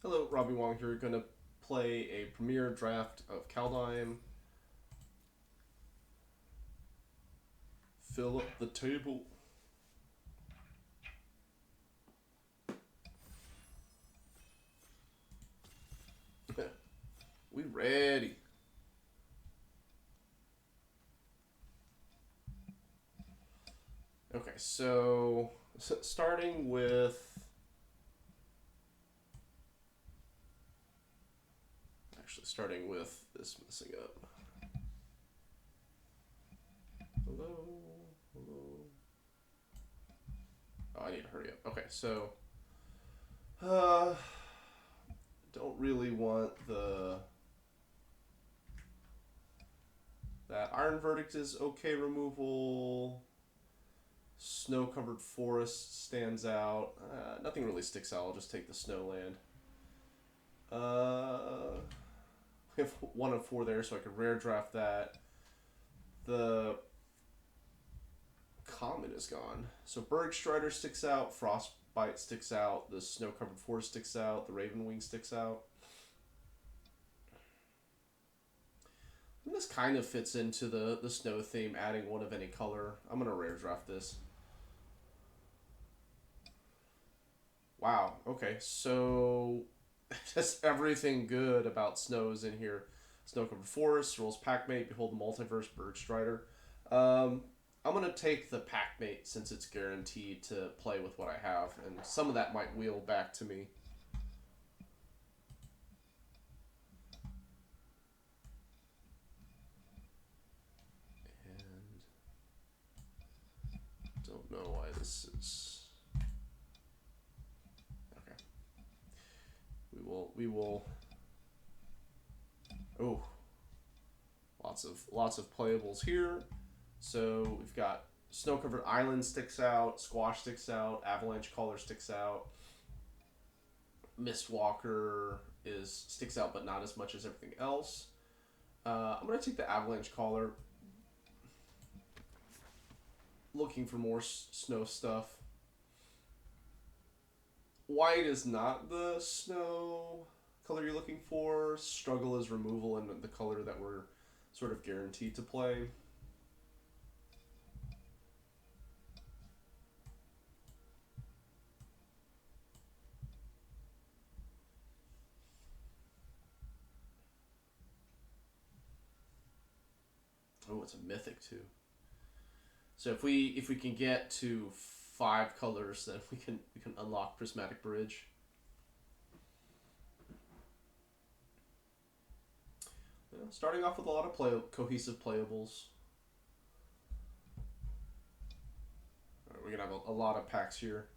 Hello, Robbie Wong here. Going to play a premiere draft of Kaldheim. Fill up the table. We ready. Okay, so starting with this messing up. Hello, hello. Oh, I need to hurry up. Okay, so don't really want that Iron Verdict is okay removal. Snow covered forest stands out. Nothing really sticks out. I'll just take the snow land. We have 1 of 4 there, so I could rare draft that. The common is gone. So Berg Strider sticks out, Frostbite sticks out, the Snow Covered Forest sticks out, the Raven Wing sticks out. And this kind of fits into the snow theme, adding 1 of any color. I'm going to rare draft this. Wow, okay, so just everything good about snow is in here. Snow Covered Forest, rolls Packmate, Behold the Multiverse, Berg Strider. I'm going to take the Packmate since it's guaranteed to play with what I have, and some of that might wheel back to me. And don't know why this is... Okay. We will... Oh. Lots of playables here. So we've got Snow Covered Island sticks out, Squash sticks out, Avalanche Caller sticks out, Mistwalker sticks out, but not as much as everything else. I'm gonna take the Avalanche Caller. Looking for more snow stuff. White is not the snow color you're looking for. Struggle is removal and the color that we're sort of guaranteed to play. Oh, it's a mythic too. So if we can get to 5 colors, then we can unlock Prismatic Bridge. Yeah, starting off with a lot of cohesive playables. All right, we're gonna have a lot of packs here.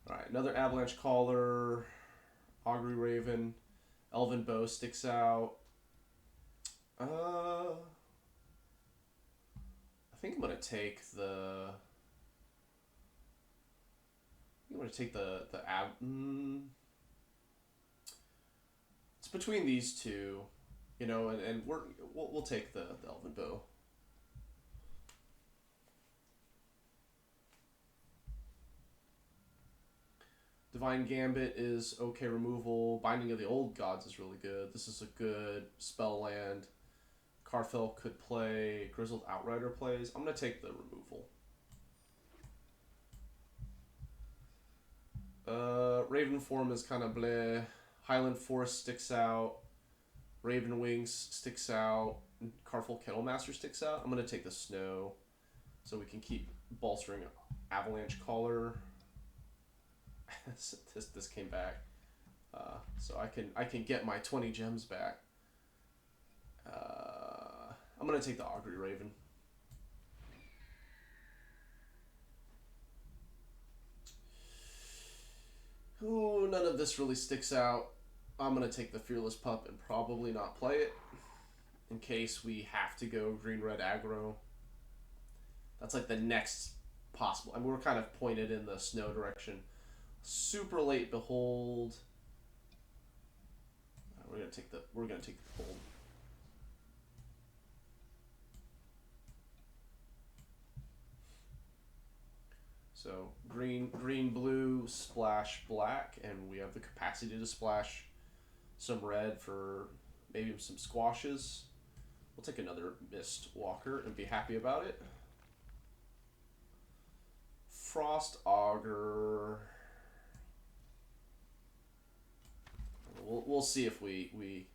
All right, another Avalanche Caller, Augury Raven, Elven Bow sticks out. I think I'm gonna take the. I'm gonna take the It's between these two, you know, and we'll take the Elven Bow. Divine Gambit is okay removal. Binding of the Old Gods is really good. This is a good spell land. Carfell could play. Grizzled Outrider plays. I'm going to take the removal. Raven Form is kind of bleh. Highland Forest sticks out. Raven Wings sticks out. Carfell Kettlemaster sticks out. I'm going to take the Snow so we can keep bolstering Avalanche Caller. this came back. So I can get my 20 gems back. I'm going to take the Augury Raven. Ooh, none of this really sticks out. I'm going to take the Fearless Pup and probably not play it in case we have to go green-red aggro. That's like the next possible. I mean, we're kind of pointed in the snow direction. Super late Behold. We're gonna take the Behold. So green, blue, splash black, and we have the capacity to splash some red for maybe some squashes. We'll take another Mist Walker and be happy about it. Frost Augur. We'll see if we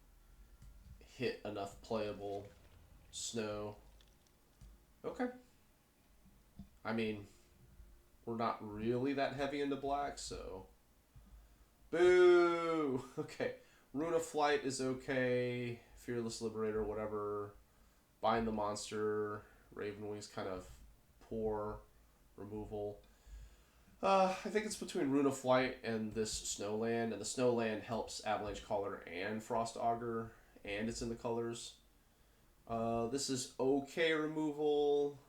hit enough playable snow. Okay. I mean, we're not really that heavy into black, so... Boo! Okay. Rune of Flight is okay. Fearless Liberator, whatever. Bind the Monster. Raven Wing's kind of poor removal. I think it's between Rune of Flight and this Snowland, and the Snowland helps Avalanche Caller and Frost Augur, and it's in the colors. This is okay removal.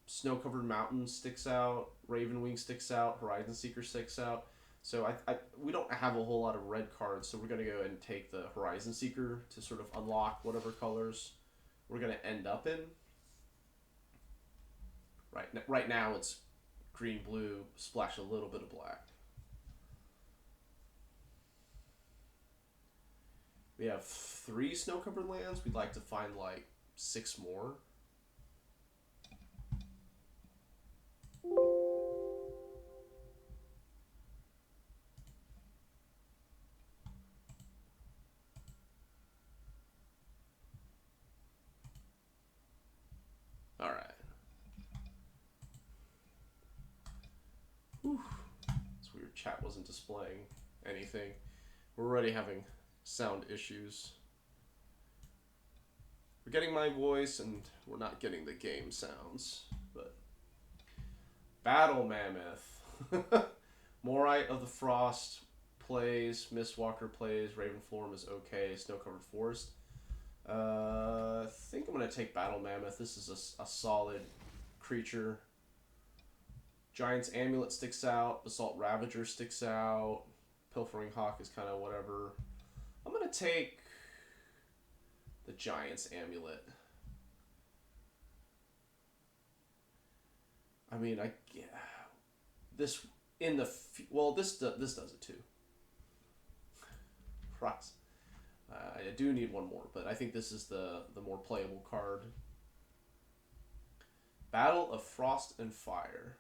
Snow-Covered Mountain sticks out. Raven Wing sticks out. Horizon Seeker sticks out. So we don't have a whole lot of red cards, so we're going to go ahead and take the Horizon Seeker to sort of unlock whatever colors we're going to end up in. Right now it's green, blue, splash a little bit of black. We have 3 snow-covered lands. We'd like to find like 6 more. All right. Whew. It's weird. Chat wasn't displaying anything. We're already having sound issues. We're getting my voice, and we're not getting the game sounds. But Battle Mammoth. Morite of the Frost plays. Mistwalker plays. Ravenform is okay. Snow-Covered Forest. I think I'm going to take Battle Mammoth. This is a solid creature. Giant's Amulet sticks out. Basalt Ravager sticks out. Pilfering Hawk is kind of whatever. I'm going to take the Giant's Amulet. I mean, this in the well, this does it too. Props. I do need one more, but I think this is the more playable card. Battle of Frost and Fire.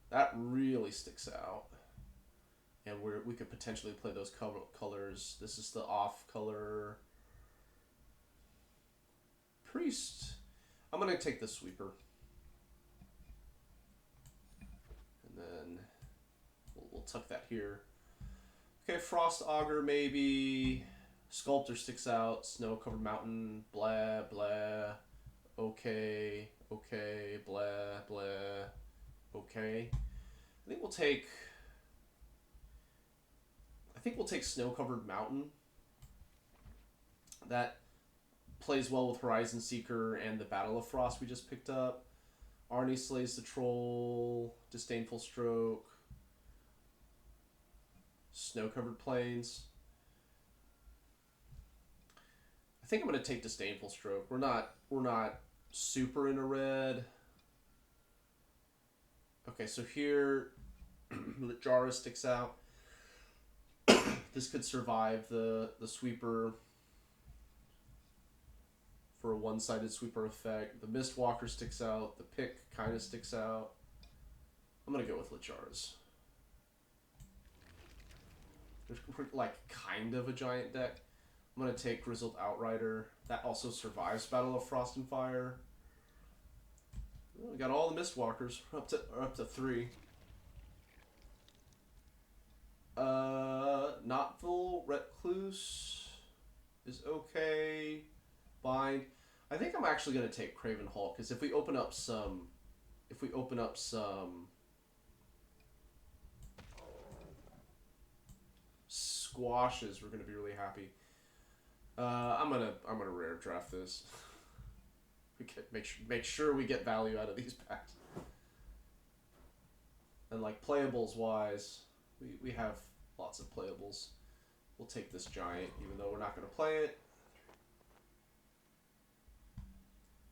That really sticks out. And we could potentially play those colors. This is the off color. Priest. I'm going to take the Sweeper. And then we'll tuck that here. Okay, Frost Augur maybe. Sculptor sticks out. Snow-Covered Mountain. Blah, blah. Okay. Okay. Blah, blah. Okay. I think we'll take Snow-Covered Mountain. That plays well with Horizon Seeker and the Battle of Frost we just picked up. Arnie slays the Troll. Disdainful Stroke. Snow-Covered Plains. I think I'm going to take Disdainful Stroke. We're not super into red. Okay, so here Jara sticks out. This could survive the Sweeper for a one-sided Sweeper effect. The Mistwalker sticks out. The Pick kind of sticks out. I'm going to go with Lachara's. There's like kind of a giant deck. I'm going to take Grizzled Outrider. That also survives Battle of Frost and Fire. Well, we got all the Mistwalkers. We're up to 3. Knotville Recluse is okay. Bind. I think I'm actually going to take Craven Hulk, because if we open up some squashes, we're going to be really happy. I'm gonna rare draft this. We can make sure we get value out of these packs. And like playables wise, we have lots of playables. We'll take this giant, even though we're not gonna play it.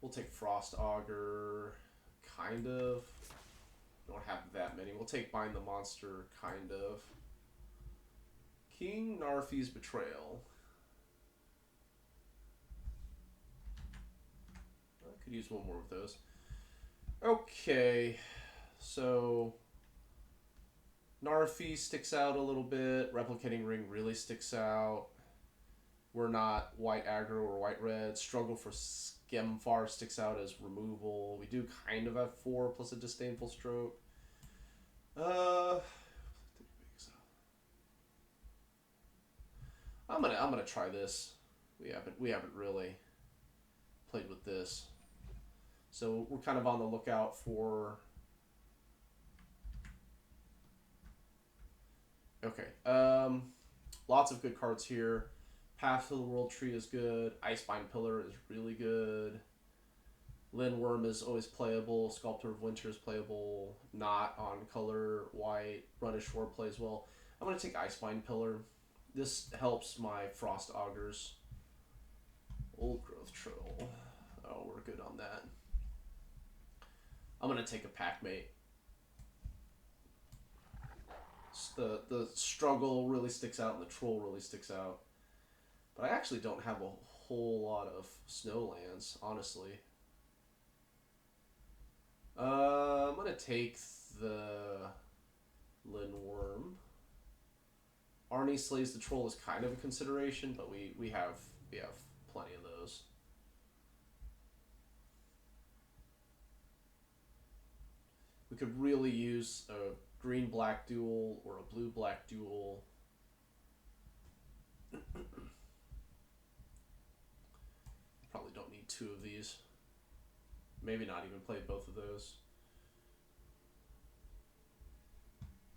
We'll take Frost Augur, kind of. Don't have that many. We'll take Bind the Monster, kind of. King Narfi's Betrayal. I could use one more of those. Okay, so Narfi sticks out a little bit. Replicating Ring really sticks out. We're not white aggro or white red. Struggle for Skemfar sticks out as removal. We do kind of have 4 plus a Disdainful Stroke. I'm gonna try this. We haven't really played with this, so we're kind of on the lookout for. Okay, lots of good cards here. Path to the World Tree is good. Icebind Pillar is really good. Lindworm is always playable. Sculptor of Winter is playable. Not on color white. Run Ashore plays well. I'm going to take Icebind Pillar. This helps my Frost Augurs. Old Growth Troll. Oh, we're good on that. I'm going to take a Packmate. The struggle really sticks out and the troll really sticks out. But I actually don't have a whole lot of snowlands, honestly. I'm going to take the Lindworm. Arnie Slays the Troll is kind of a consideration, but we have plenty of those. We could really use a green-black duel or a blue-black duel. Probably don't need 2 of these. Maybe not even play both of those.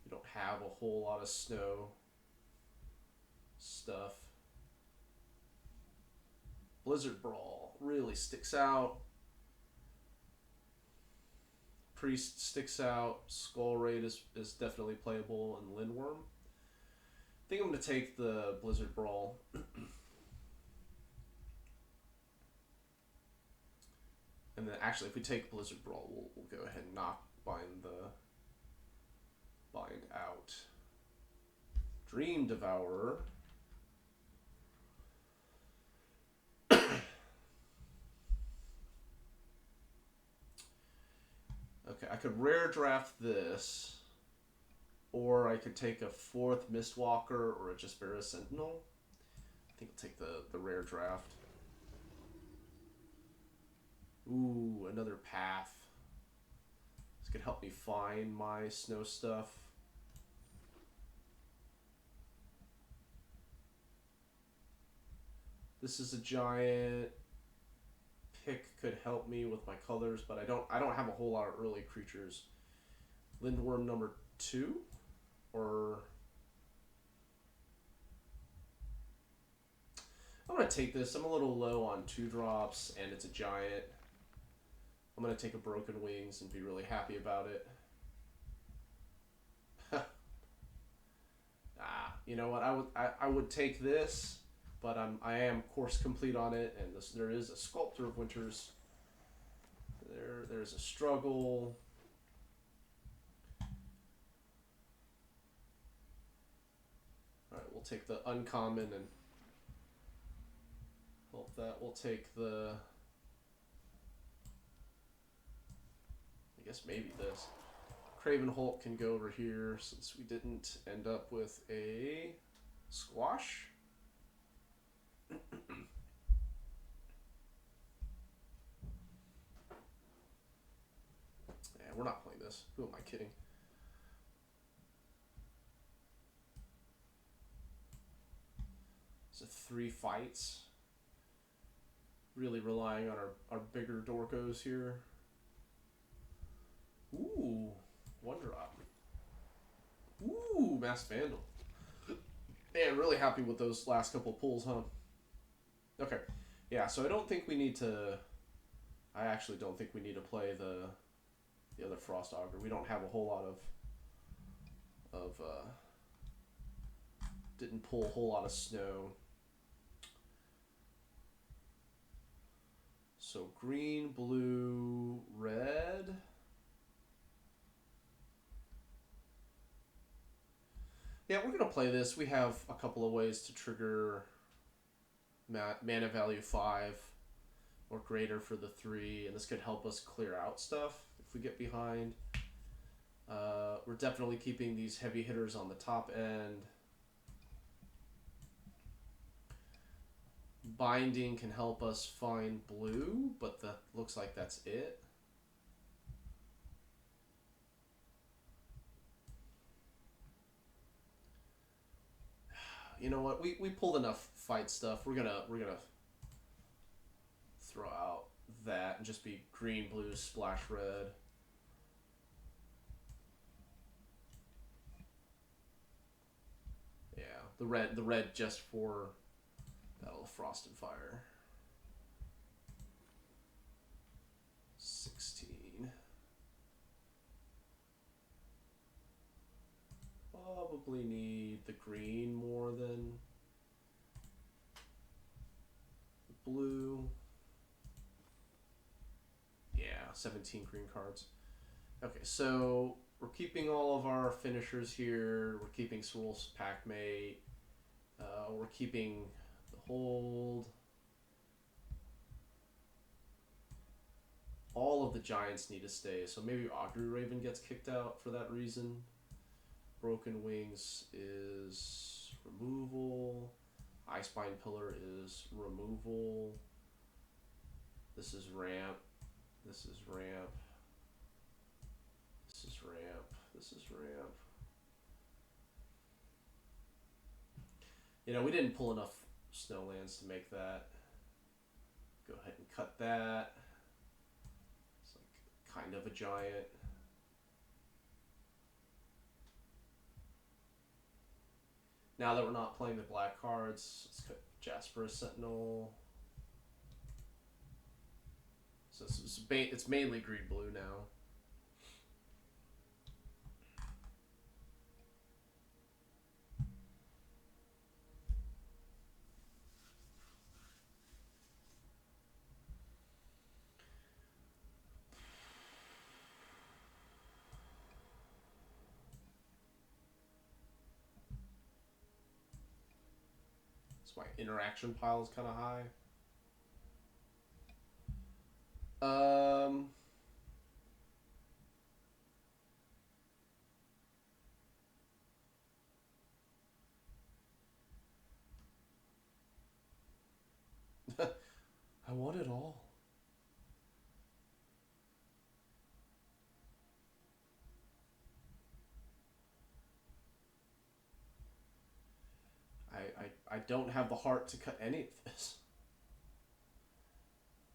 We don't have a whole lot of snow stuff. Blizzard Brawl really sticks out. Priest sticks out. Skull Raid is definitely playable, and Lindworm. I think I'm going to take the Blizzard Brawl. And then actually, if we take Blizzard Brawl, we'll go ahead and knock Bind out. Dream Devourer. Okay, I could rare draft this, or I could take a 4th Mistwalker or a Jaspera Sentinel. I think I'll take the rare draft. Ooh, another Path. This could help me find my snow stuff. This is a giant. Pick could help me with my colors, but I don't have a whole lot of early creatures. Lindworm number 2, or I'm gonna take this. I'm a little low on 2-drops, and it's a giant. I'm gonna take a Broken Wings and be really happy about it. You know what? I would take this, but I am course complete on it, and there is a Sculptor of Winters. There's a struggle. All right, we'll take the uncommon and hope that we'll take the. I guess maybe this. Craven Hulk can go over here since we didn't end up with a squash. Yeah, we're not playing this. Who am I kidding? So 3 fights. Really relying on our bigger Dorkos here. Ooh, 1-drop. Ooh, Masked Vandal. Man, really happy with those last couple pulls, huh? Okay, yeah. So I don't think we need to. I actually don't think we need to play the other Frost Augur. We don't have a whole lot of didn't pull a whole lot of snow. So green, blue, red. Yeah, we're gonna play this. We have a couple of ways to trigger mana value 5 or greater for the 3, and this could help us clear out stuff if we get behind. We're definitely keeping these heavy hitters on the top end. Binding can help us find blue, but that looks like that's it. You know what? We pulled enough fight stuff. We're gonna throw out that and just be green, blue, splash red. Yeah, the red just for Battle of Frost and Fire. 16. Probably need the green more than the blue. Yeah, 17 green cards. Okay, so we're keeping all of our finishers here. We're keeping Swirl's Packmate. We're keeping the hold. All of the giants need to stay, so maybe Augury Raven gets kicked out for that reason. Broken Wings is removal. Icespine Pillar is removal. This is ramp. This is ramp. This is ramp. This is ramp. You know, we didn't pull enough snowlands to make that. Go ahead and cut that. It's like kind of a giant. Now that we're not playing the black cards, let's cut Jasper Sentinel. So it's mainly green-blue now. So my interaction pile is kind of high. I want it all. I don't have the heart to cut any of this.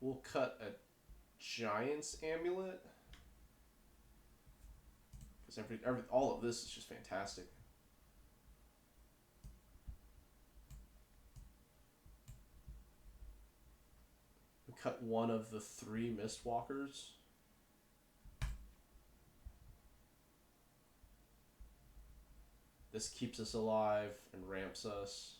We'll cut a Giant's Amulet. Because all of this is just fantastic. We cut one of the 3 Mistwalkers. This keeps us alive and ramps us.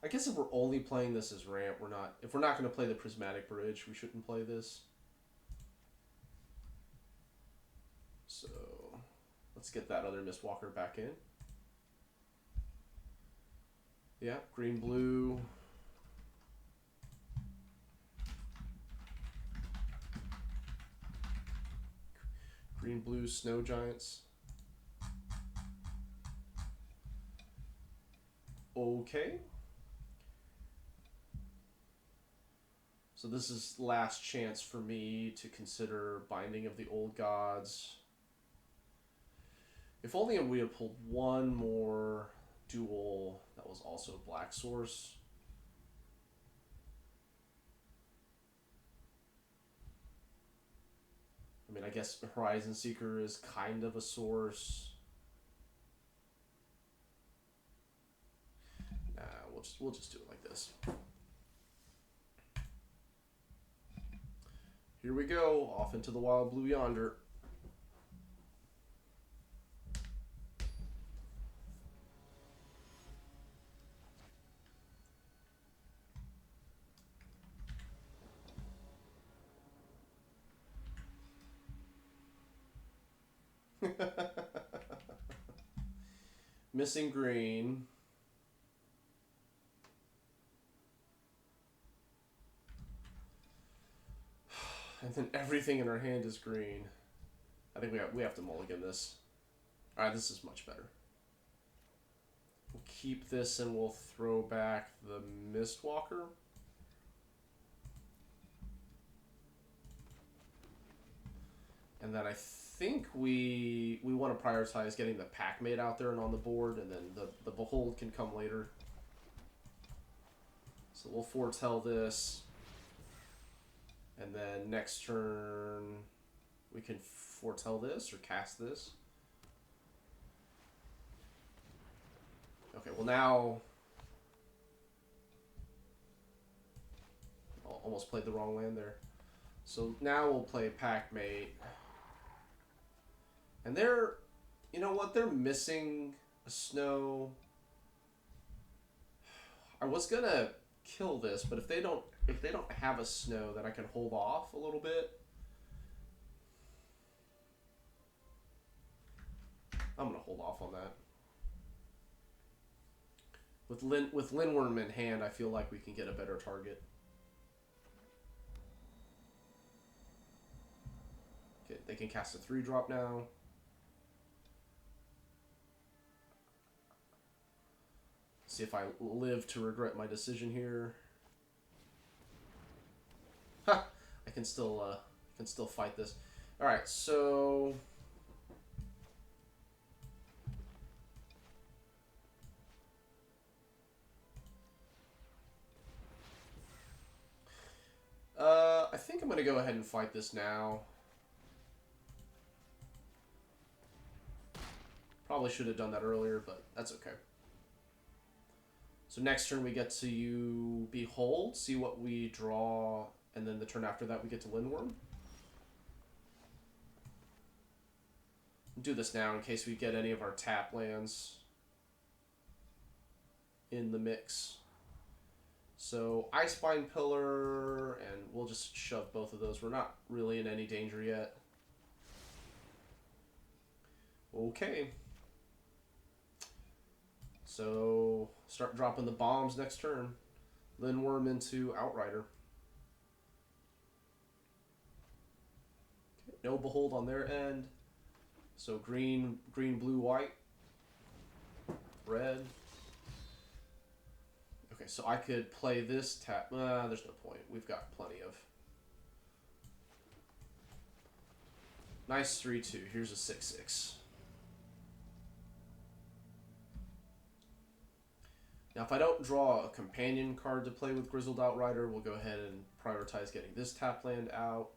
I guess if we're only playing this as ramp, we're not. If we're not going to play the Prismatic Bridge, we shouldn't play this. So let's get that other Mistwalker back in. Yeah, green, blue. Green, blue, snow giants. Okay. So this is last chance for me to consider Binding of the Old Gods. If only we had pulled one more duel that was also black source. I mean, I guess Horizon Seeker is kind of a source. Nah, we'll just do it like this. Here we go, off into the wild blue yonder. Missing green. And then everything in our hand is green. I think we have to mulligan this. Alright, this is much better. We'll keep this and we'll throw back the Mistwalker. And then I think we want to prioritize getting the Packmate out there and on the board, and then the Behold can come later. So we'll foretell this. And then next turn we can foretell this or cast this. Okay, well now... Almost played the wrong land there. So now we'll play Packmate. And they're... You know what? They're missing a snow. I was gonna kill this, but if they don't have a snow, then I can hold off a little bit. I'm gonna hold off on that. With Lindworm in hand, I feel like we can get a better target. Okay, they can cast a 3-drop now. See if I live to regret my decision here. Ha! I can still fight this. All right, so I think I'm gonna go ahead and fight this now. Probably should have done that earlier, but that's okay. So next turn we get to Behold, see what we draw, and then the turn after that we get to Lindworm. Do this now in case we get any of our tap lands in the mix. So Icebine Pillar, and we'll just shove both of those. We're not really in any danger yet. Okay. So start dropping the bombs next turn. Lindworm into Outrider. Okay, no Behold on their end. So green, blue, white, red. Okay, so I could play this tap. There's no point. We've got plenty of. Nice 3-2. Here's a 6-6. Now, if I don't draw a companion card to play with Grizzled Outrider, we'll go ahead and prioritize getting this tap land out.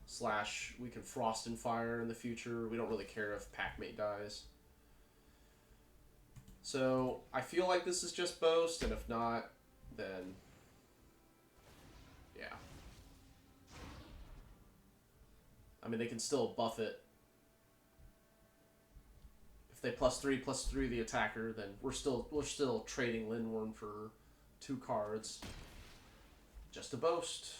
Slash, we can Frost and Fire in the future. We don't really care if Packmate dies. So, I feel like this is just Boast, and if not, then... yeah. I mean, they can still buff it. If they +3/+3 the attacker, then we're still trading Lindworm for 2 cards. Just a Boast.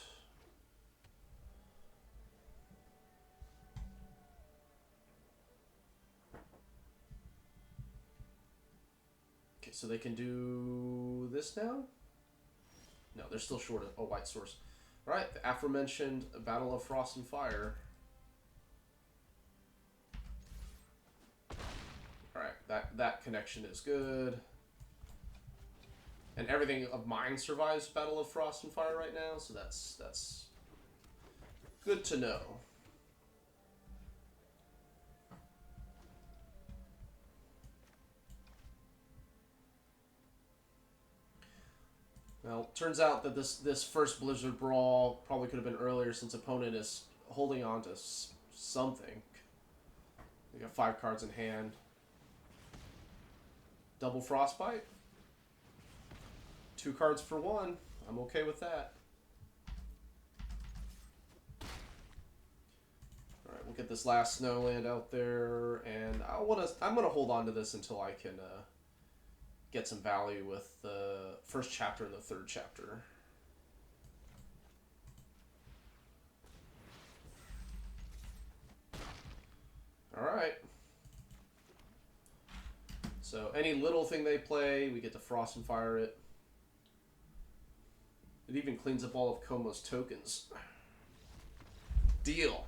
Okay, so they can do this now? No, they're still short of a white source. Alright, the aforementioned Battle of Frost and Fire. Alright, that connection is good. And everything of mine survives Battle of Frost and Fire right now, so that's good to know. Well, turns out that this first Blizzard Brawl probably could have been earlier since opponent is holding on to something. We got 5 cards in hand. Double Frostbite. 2 cards for 1. I'm okay with that. Alright, we'll get this last Snowland out there, and I'm gonna hold on to this until I can get some value with the first chapter and the third chapter. any little thing they play, we get to Frost and Fire it. It even cleans up all of Komo's tokens. Deal.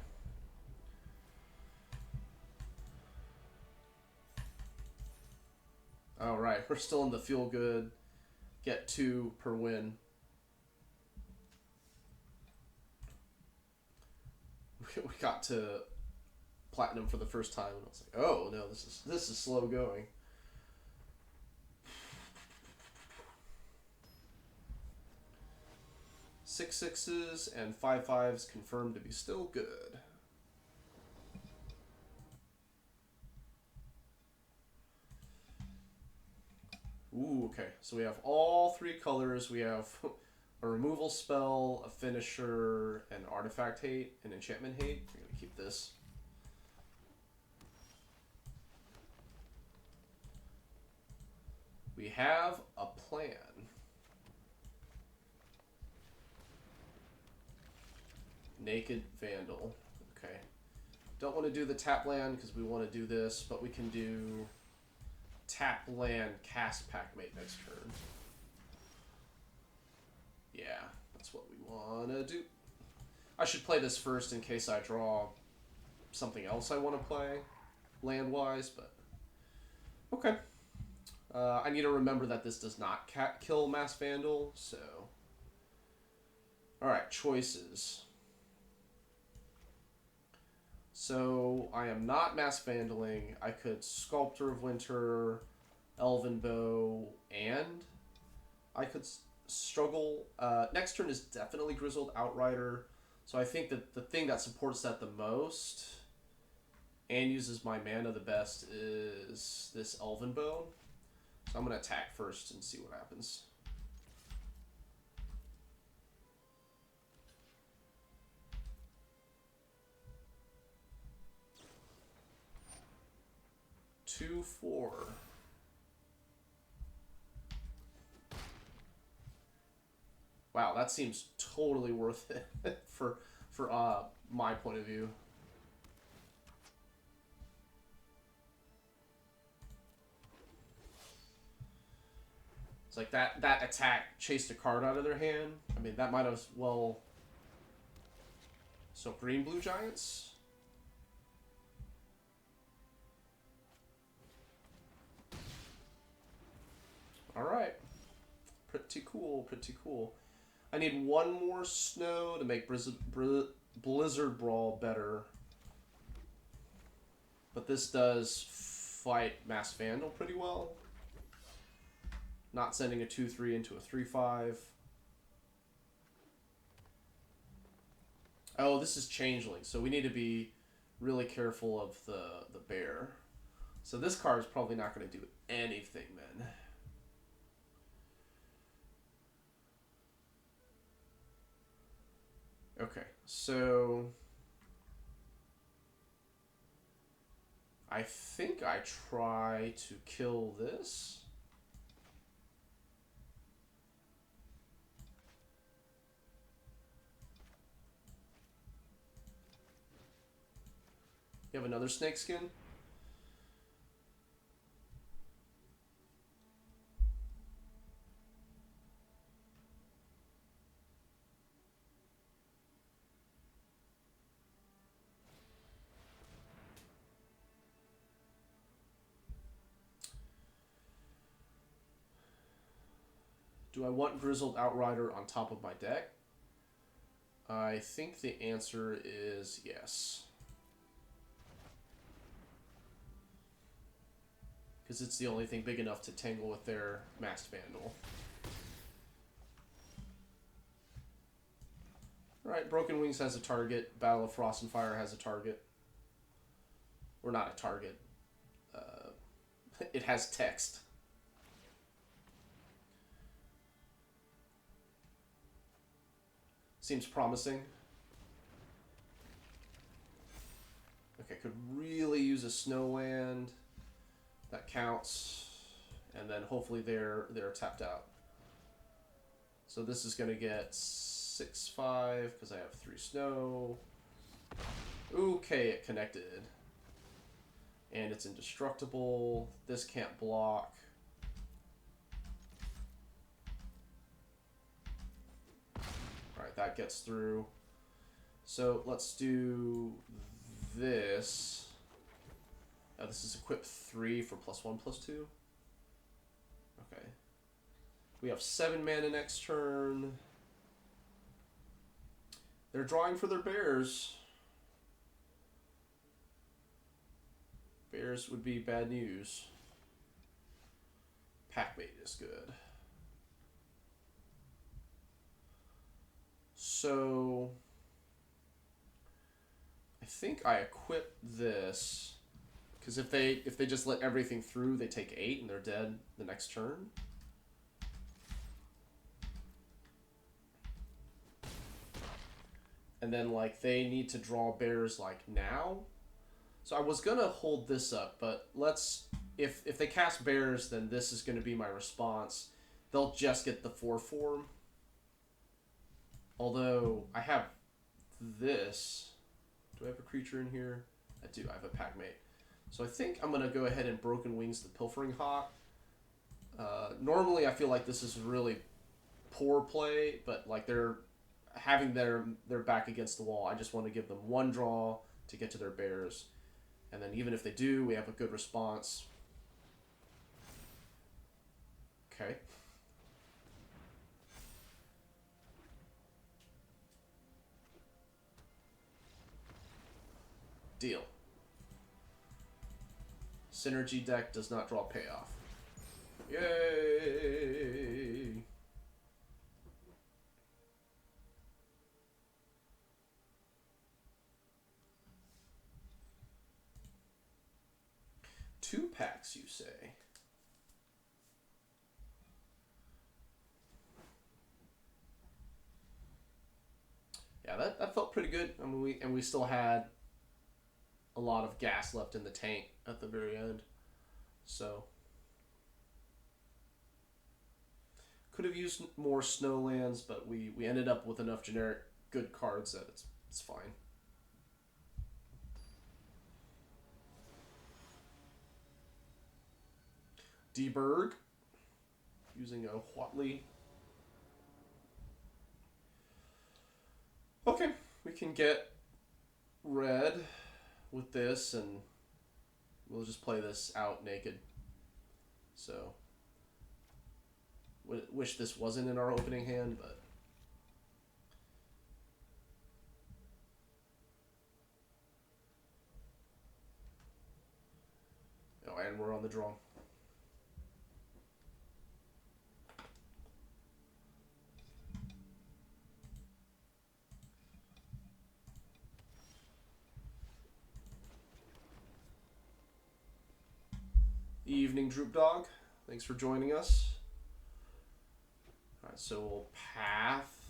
Alright, we're still in the feel good. Get 2 per win. We got to platinum for the first time, and I was like, oh no, this is slow going. Six sixes and 5/5s confirmed to be still good. Ooh, okay. So we have all 3 colors. We have a removal spell, a finisher, an artifact hate, an enchantment hate. We're gonna keep this. We have a plan. Naked Vandal. Okay. Don't want to do the tap land because we want to do this, but we can do tap land cast Packmate next turn. Yeah, that's what we want to do. I should play this first in case I draw something else I want to play land-wise, but okay. I need to remember that this does not kill Mass Vandal, so... Alright, choices. So, I am not Mass Vandaling. I could Sculptor of Winter, Elven Bow, and I could struggle. Next turn is definitely Grizzled Outrider, so I think that the thing that supports that the most and uses my mana the best is this Elven Bow. So I'm going to attack first and see what happens. Two, 4. Wow, that seems totally worth it for my point of view. It's like that attack chased a card out of their hand. I mean, that might as well... So, green-blue giants? Alright. Pretty cool, pretty cool. I need one more snow to make Blizzard Brawl better. But this does fight Mass Vandal pretty well. Not sending a 2/3 into a 3/5. Oh, this is Changeling, so we need to be really careful of the bear. So this card is probably not going to do anything then. Okay, so I think I try to kill this. You have another snake skin? Do I want Grizzled Outrider on top of my deck? I think the answer is yes. Because it's the only thing big enough to tangle with their Masked Vandal. Alright, Broken Wings has a target. Battle of Frost and Fire has a target. Or not a target. It has text. Seems promising. Okay, could really use a Snowland. That counts. And then hopefully they're tapped out. So this is going to get 6/5 because I have 3 snow. Okay, it connected. And it's indestructible. This can't block. Alright, that gets through. So let's do this. This is equip 3 for +1/+2. Okay. We have 7 mana next turn. They're drawing for their bears. Bears would be bad news. Packmate is good. So I think I equip this because if they just let everything through, they take 8 and they're dead the next turn. And then like they need to draw bears like now. So I was gonna hold this up, but let's if they cast bears, then this is gonna be my response. They'll just get the 4/4. Although I have this. Do I have a creature in here? I do. I have a Packmate. So I think I'm gonna go ahead and Broken Wings the Pilfering Hawk. Normally I feel like this is really poor play, but like they're having their back against the wall. I just want to give them one draw to get to their bears. And then even if they do, we have a good response. Okay. Deal. Synergy deck does not draw payoff. Yay! Two packs, you say? Yeah, that felt pretty good. I mean, we still had a lot of gas left in the tank at the very end, so could have used more snowlands, but we ended up with enough generic good cards that it's fine. D-Berg, using a Whatley. Okay, we can get red with this, and we'll just play this out naked. So, wish this wasn't in our opening hand, but... Oh, and we're on the draw. Evening, Droop Dog. Thanks for joining us. Alright, so we'll path,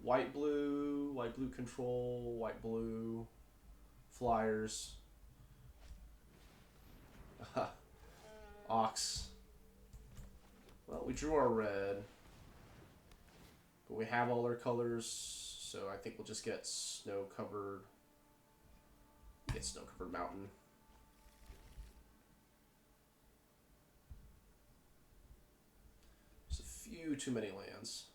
white blue control, white blue, flyers, Ox. Well, we drew our red, but we have all our colors, so I think we'll just get snow-covered, mountain. Few too many lands.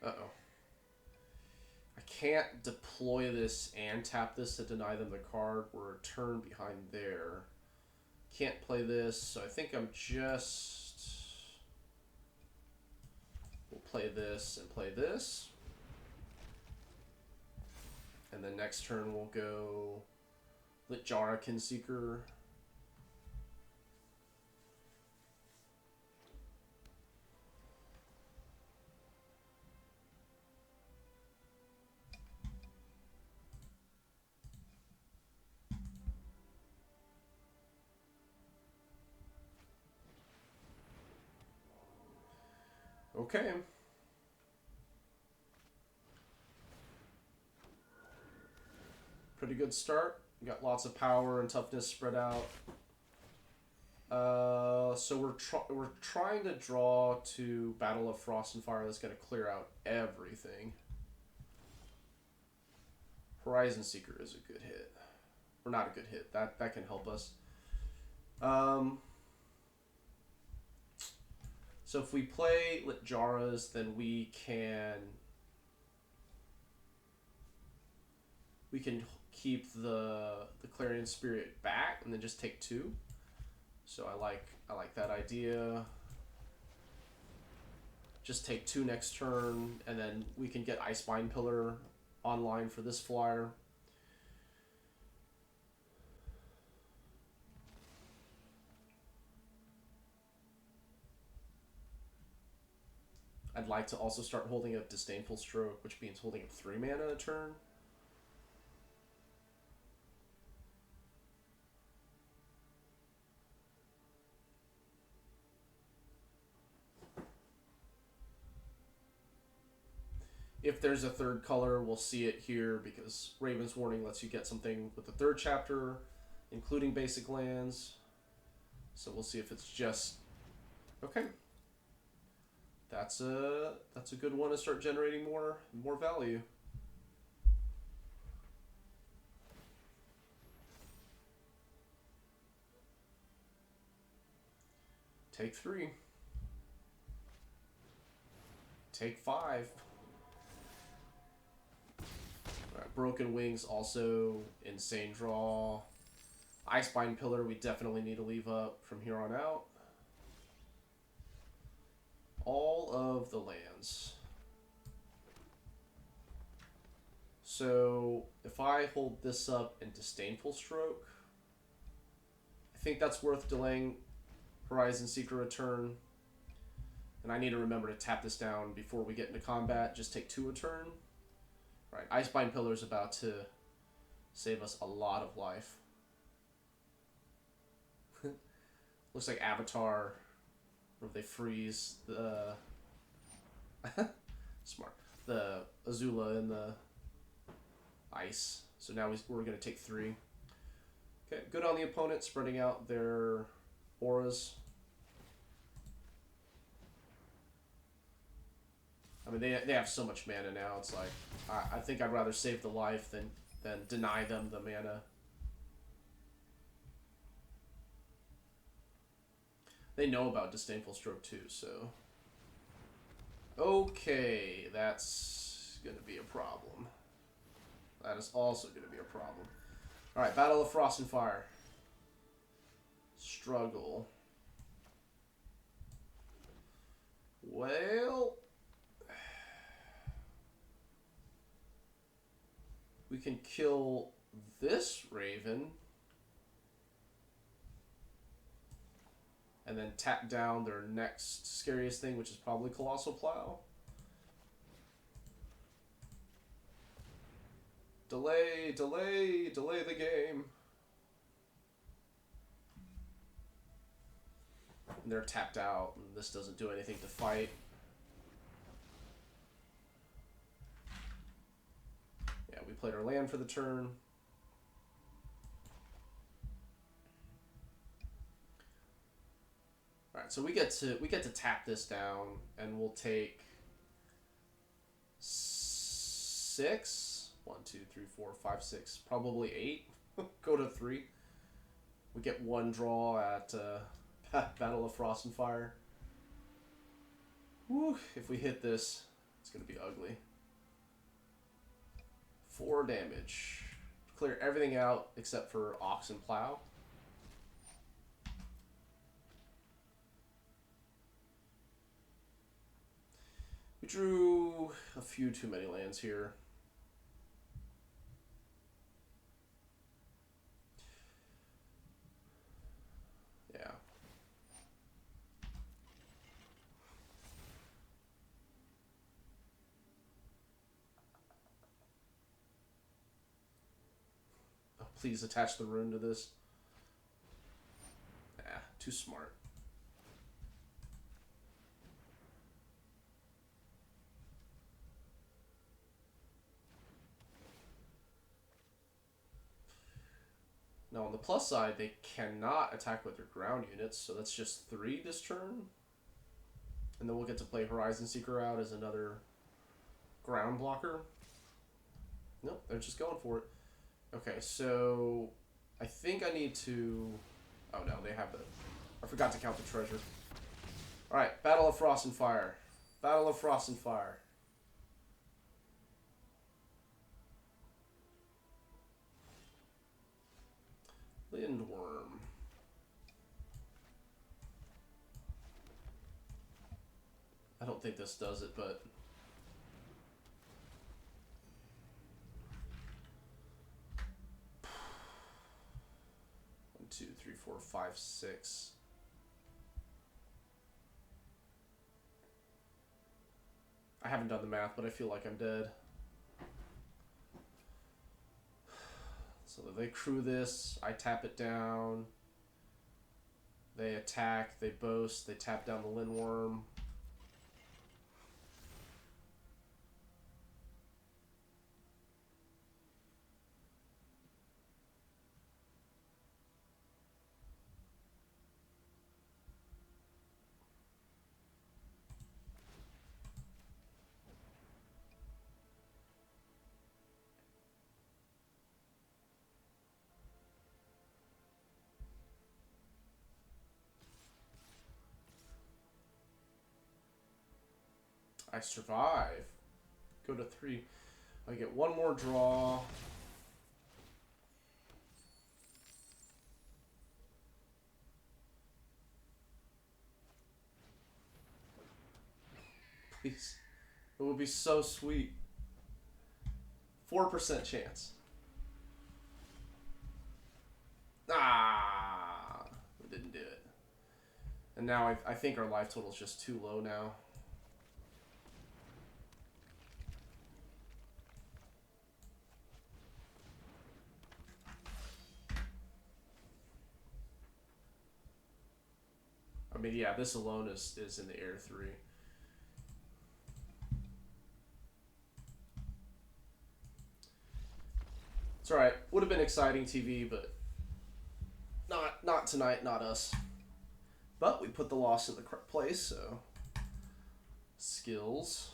Uh-oh. I can't deploy this and tap this to deny them the card. We're a turn behind there. Can't play this, so I think I'm just... We'll play this and play this. And then next turn we'll go Litjara Kinseeker. Okay. Pretty good start. We got lots of power and toughness spread out. So we're trying to draw to Battle of Frost and Fire. That's going to clear out everything. Horizon Seeker is a good hit. Or not a good hit. That can help us. So if we play Litjaras, then we can keep the Clarion Spirit back and then just take 2. So I like that idea. Just take 2 next turn, and then we can get Icebind Pillar online for this flyer. I'd like to also start holding up Disdainful Stroke, which means holding up 3 mana a turn. If there's a third color, we'll see it here because Raven's Warning lets you get something with the 3rd chapter, including basic lands. So we'll see if it's just... Okay. That's a good one to start generating more value. Take 3. Take 5. Alright, Broken Wings also insane draw. Icebind Pillar we definitely need to leave up from here on out. All of the lands. So if I hold this up in Disdainful Stroke, I think that's worth delaying Horizon Seeker a turn. And I need to remember to tap this down before we get into combat. Just take 2 a turn. Right, Icebind Pillar is about to save us a lot of life. Looks like Avatar, where they freeze the smart the Azula in the ice. So now we're going to take 3. Okay, good on the opponent, spreading out their auras. I mean, they have so much mana now. It's like I think I'd rather save the life than deny them the mana. They know about Disdainful Stroke too, so... Okay, that's going to be a problem. That is also going to be a problem. Alright, Battle of Frost and Fire. Struggle. Well... We can kill this Raven. And then tap down their next scariest thing, which is probably Colossal Plow. Delay, delay, delay the game. And they're tapped out, and this doesn't do anything to fight. Yeah, we played our land for the turn. Alright, so we get to tap this down, and we'll take 6. 1, 2, 3, 4, 5, 6, probably 8. Go to 3. We get 1 draw at Battle of Frost and Fire. Whew, if we hit this, it's gonna be ugly. 4 damage. Clear everything out except for Ox and Plow. We drew a few too many lands here. Yeah. Oh, please attach the rune to this. Yeah, too smart. Now, on the plus side, they cannot attack with their ground units, so that's just 3 this turn. And then we'll get to play Horizon Seeker out as another ground blocker. Nope, they're just going for it. Okay, so I think I need to... Oh no, they have the... I forgot to count the treasure. Alright, Battle of Frost and Fire. Battle of Frost and Fire. Lindworm. I don't think this does it, but... 1, 2, 3, 4, 5, 6. I haven't done the math, but I feel like I'm dead. So they crew this, I tap it down. They attack, they boast, they tap down the Lindworm. I survive. Go to 3. I get 1 more draw. Please. It would be so sweet. 4% chance. Ah! We didn't do it. And now I think our life total is just too low now. I mean, yeah, this alone is in the air 3. It's alright. Would have been exciting TV, but not tonight, not us. But we put the loss in the correct place, so... Skills.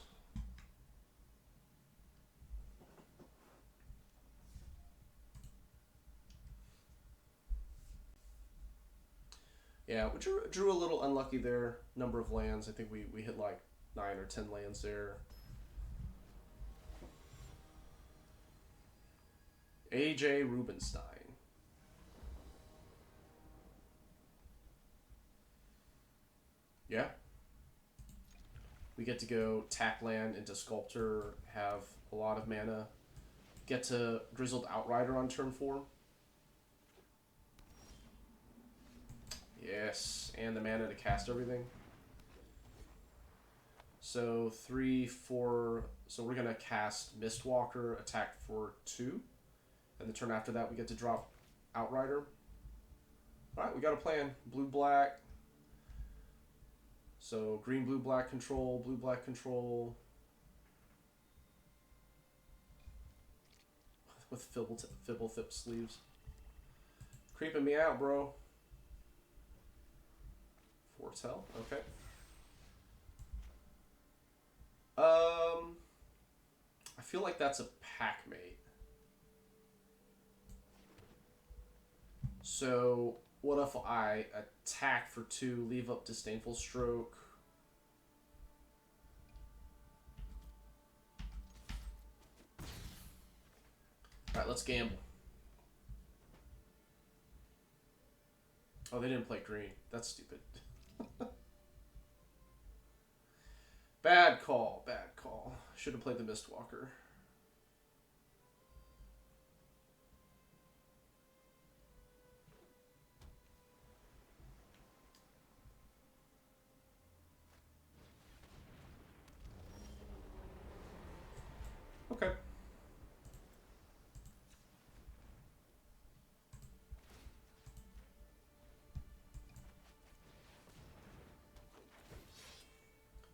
Yeah, we drew a little unlucky there. Number of lands. I think we hit like 9 or 10 lands there. AJ Rubenstein. Yeah. We get to go tap land into Sculptor, have a lot of mana. Get to Grizzled Outrider on turn 4. Yes, and the mana to cast everything. So 3, 4. So we're gonna cast Mistwalker, attack for 2, and the turn after that we get to drop Outrider. All right, we got a plan. Blue black. So green blue black control, blue black control. With Fibblethip sleeves. Creeping me out, bro. Foretell, okay. I feel like that's a pack mate. So what if I attack for 2, leave up Disdainful Stroke? Alright, let's gamble. Oh, they didn't play green. That's stupid. Bad call, bad call. Should have played the Mistwalker. Okay.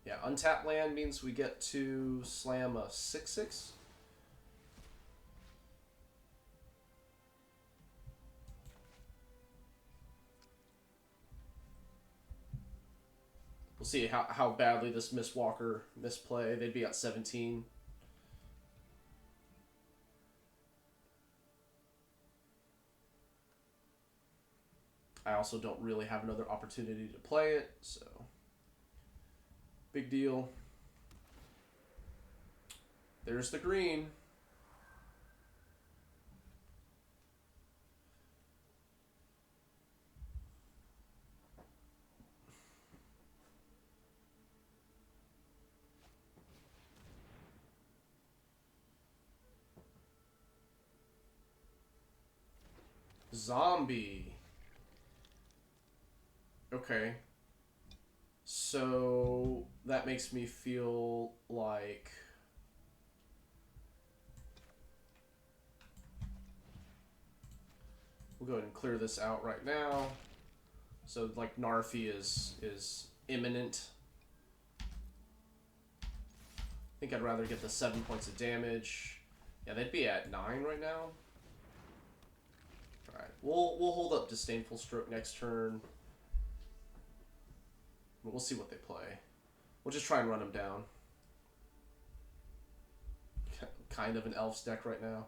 Yeah, untap land means we get to slam a 6/6. We'll see how badly this Mistwalker misplay. They'd be at 17. I also don't really have another opportunity to play it, so big deal. There's the green. Zombie. Okay. So that makes me feel like we'll go ahead and clear this out right now. So like Narfi is imminent. I think I'd rather get the 7 points of damage. Yeah, they'd be at 9 right now. All right, we'll hold up Disdainful Stroke next turn. We'll see what they play. We'll just try and run them down. Kind of an Elves deck right now.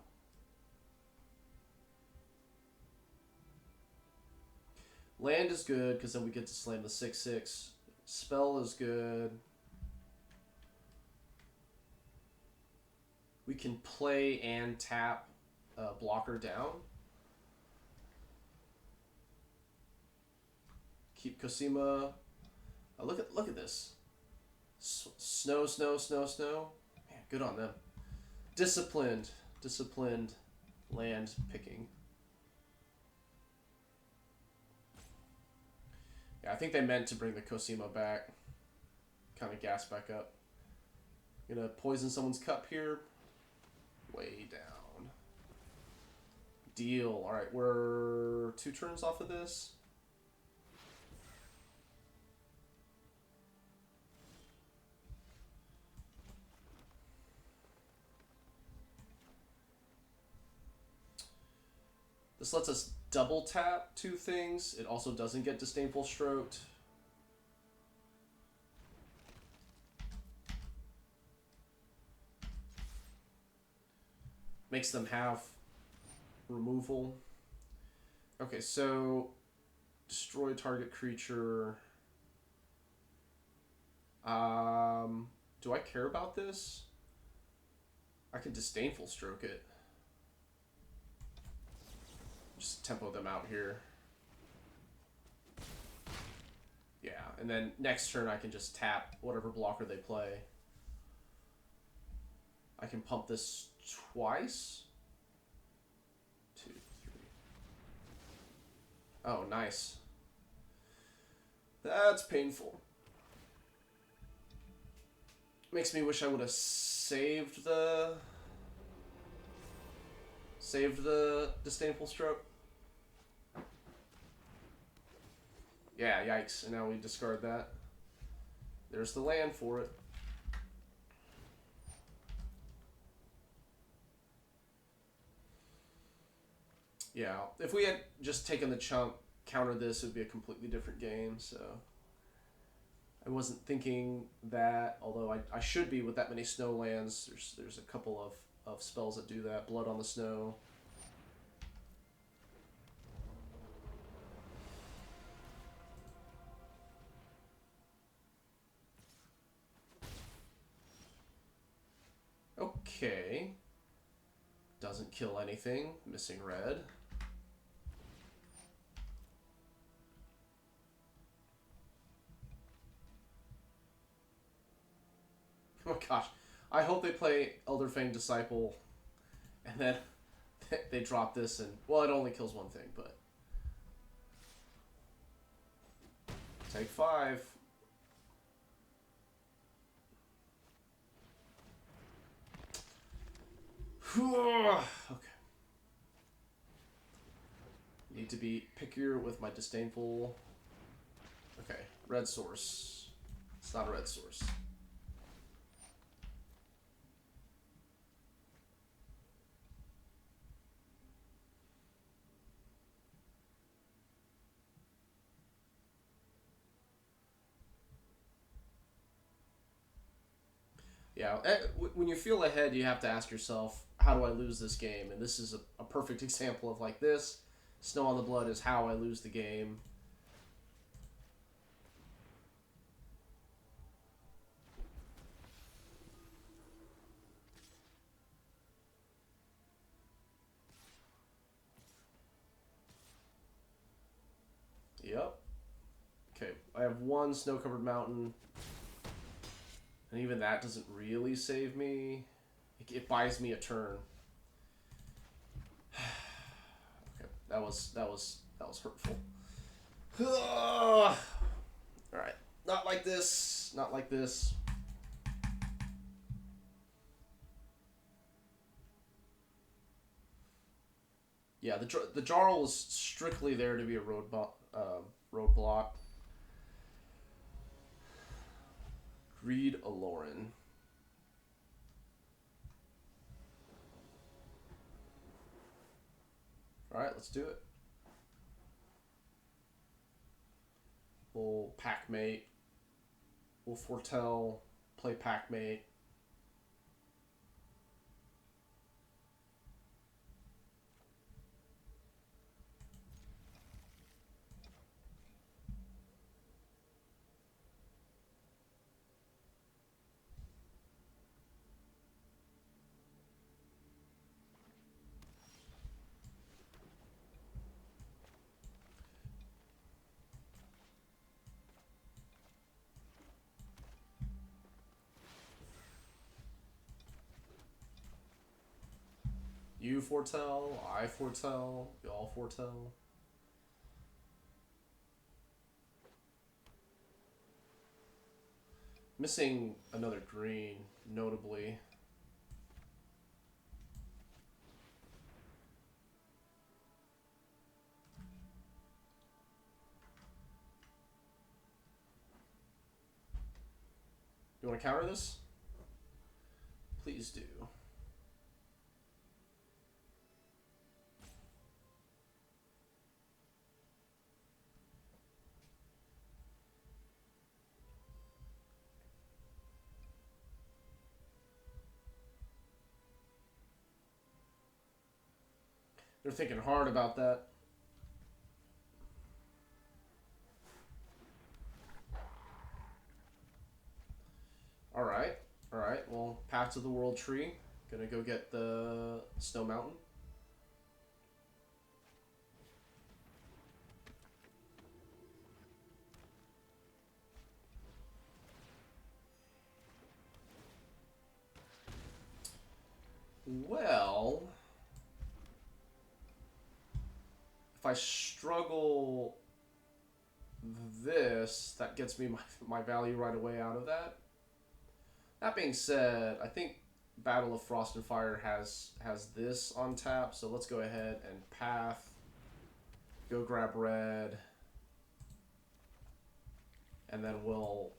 Land is good because then we get to slam the 6/6. Spell is good. We can play and tap blocker down. Keep Cosima. Look at this. Snow. Man, good on them. Disciplined land picking. Yeah, I think they meant to bring the Cosima back. Kind of gas back up. Gonna poison someone's cup here. Way down. Deal. Alright, we're 2 turns off of this. This lets us double tap 2 things. It also doesn't get Disdainful Stroked. Makes them have removal. Okay, so destroy target creature. Do I care about this? I can Disdainful Stroke it. Just tempo them out here. Yeah, and then next turn I can just tap whatever blocker they play. I can pump this twice. 2, 3. Oh, nice. That's painful. Makes me wish I would have saved the Disdainful Stroke. Yeah, yikes. And now we discard that. There's the land for it. Yeah, if we had just taken the chunk, countered this, it would be a completely different game, so I wasn't thinking that, although I should be with that many snow lands. There's a couple of spells that do that. Blood on the Snow. Okay. Doesn't kill anything. Missing red. Oh my gosh. I hope they play Elderfang Disciple and then they drop this and, well, it only kills one thing, but take 5. Okay. Need to be pickier with my Disdainful. Okay, red source. It's not a red source. Yeah, when you feel ahead, you have to ask yourself, how do I lose this game? And this is a perfect example of like this. Snow on the Blood is how I lose the game. Yep. Okay, I have one snow-covered mountain. And even that doesn't really save me. It buys me a turn. Okay, that was hurtful. All right, not like this. Not like this. Yeah, the Jarl was strictly there to be a roadblock. Greed Aloran. Alright, let's do it. We'll Packmate. We'll Foretell. Play Packmate. You foretell, I foretell, y'all foretell. Missing another green, notably. You want to counter this? Please do. They're thinking hard about that. Alright. Alright, well, Path to the World Tree. Gonna go get the Snow Mountain. Well, if I struggle this, that gets me my value right away out of that. That being said, I think Battle of Frost and Fire has this on tap, so let's go ahead and Path. Go grab red. And then we'll